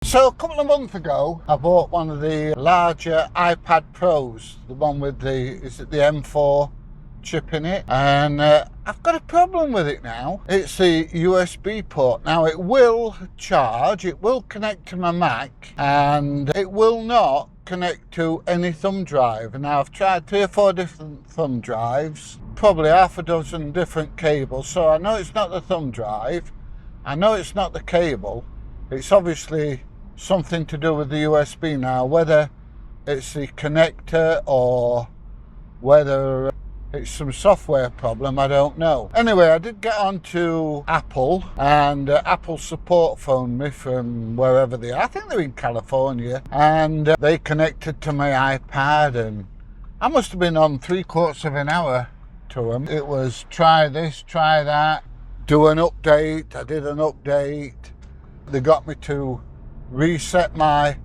So a couple of months ago, I bought one of the larger iPad Pros, the one with the, is it the M4 chip in it? And I've got a problem with it now. It's the USB port. Now it will charge, it will connect to my Mac, and it will not connect to any thumb drive. Now I've tried 3 or 4 different thumb drives, probably half a dozen different cables, so I know it's not the thumb drive, I know it's not the cable, it's obviously something to do with the USB. Now whether it's the connector or whether it's some software problem, I don't know. Anyway, I did get on to Apple, and Apple support phoned me from wherever they are. I think they're in California, and they connected to my iPad, and I must have been on 3/4 of an hour to them. It was try this, try that, do an update. I did an update. They got me to reset my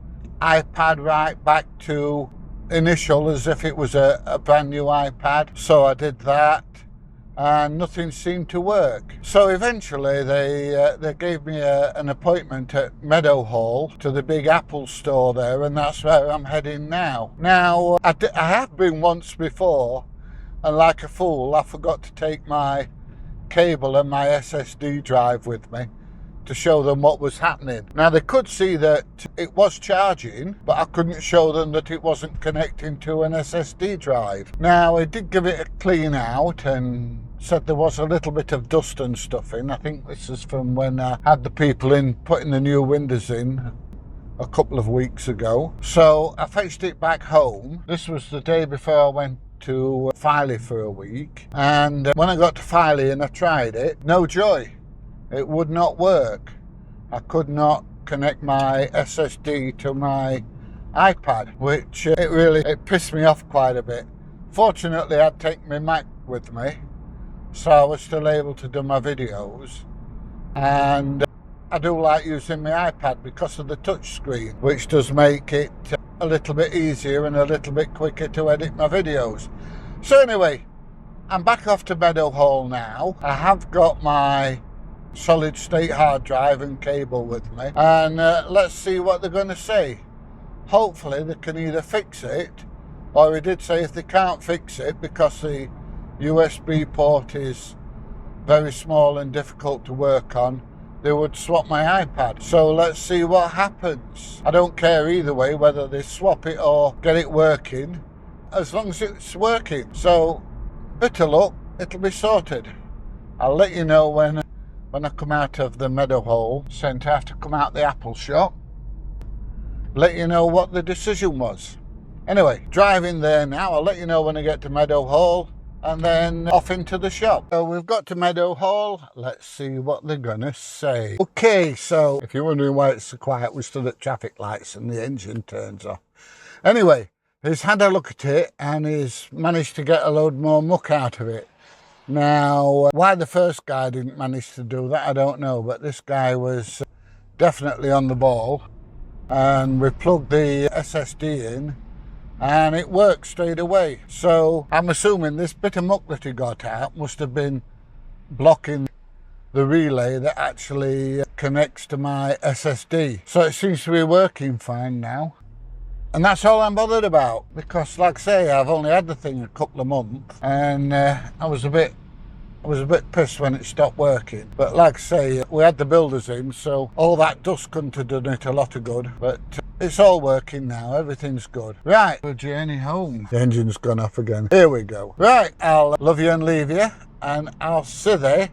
iPad right back to initial as if it was a brand new iPad. So I did that and nothing seemed to work. So eventually they gave me an appointment at Meadowhall to the big Apple store there, and that's where I'm heading now. Now I have been once before, and like a fool I forgot to take my cable and my SSD drive with me to show them what was happening. Now they could see that it was charging, but I couldn't show them that it wasn't connecting to an SSD drive. Now I did give it a clean out and said there was a little bit of dust and stuff in. I think this is from when I had the people in putting the new windows in a couple of weeks ago. So I fetched it back home. This was the day before I went to Filey for a week, and when I got to Filey and I tried it, no joy. It would not work. I could not connect my SSD to my iPad, which it pissed me off quite a bit. Fortunately, I'd taken my Mac with me, so I was still able to do my videos. And I do like using my iPad because of the touch screen, which does make it a little bit easier and a little bit quicker to edit my videos. So anyway, I'm back off to Meadowhall now. I have got my solid state hard drive and cable with me, and let's see what they're going to say. Hopefully they can either fix it, or he did say if they can't fix it because the USB port is very small and difficult to work on, they would swap my iPad. So let's see what happens. I don't care either way whether they swap it or get it working, as long as it's working. So bit of luck, it'll be sorted. I'll let you know when I come out of the Meadowhall Centre. I have to come out the Apple shop, let you know what the decision was. Anyway, driving there now. I'll let you know when I get to Meadowhall, and then off into the shop. So we've got to Meadowhall. Let's see what they're gonna say. Okay, so if you're wondering why it's so quiet, we stood at traffic lights and the engine turns off. Anyway, he's had a look at it and he's managed to get a load more muck out of it. Now, why the first guy didn't manage to do that, I don't know, but this guy was definitely on the ball. And we plugged the SSD in and it worked straight away. So I'm assuming this bit of muck that he got out must have been blocking the relay that actually connects to my SSD. So it seems to be working fine now. And that's all I'm bothered about, because like I say, I've only had the thing a couple of months, and I was a bit pissed when it stopped working. But like I say, we had the builders in, so all that dust couldn't have done it a lot of good. But it's all working now, everything's good. Right, the journey home. The engine's gone off again. Here we go. Right, I'll love you and leave you, and I'll see you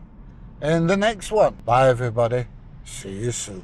in the next one. Bye everybody, see you soon.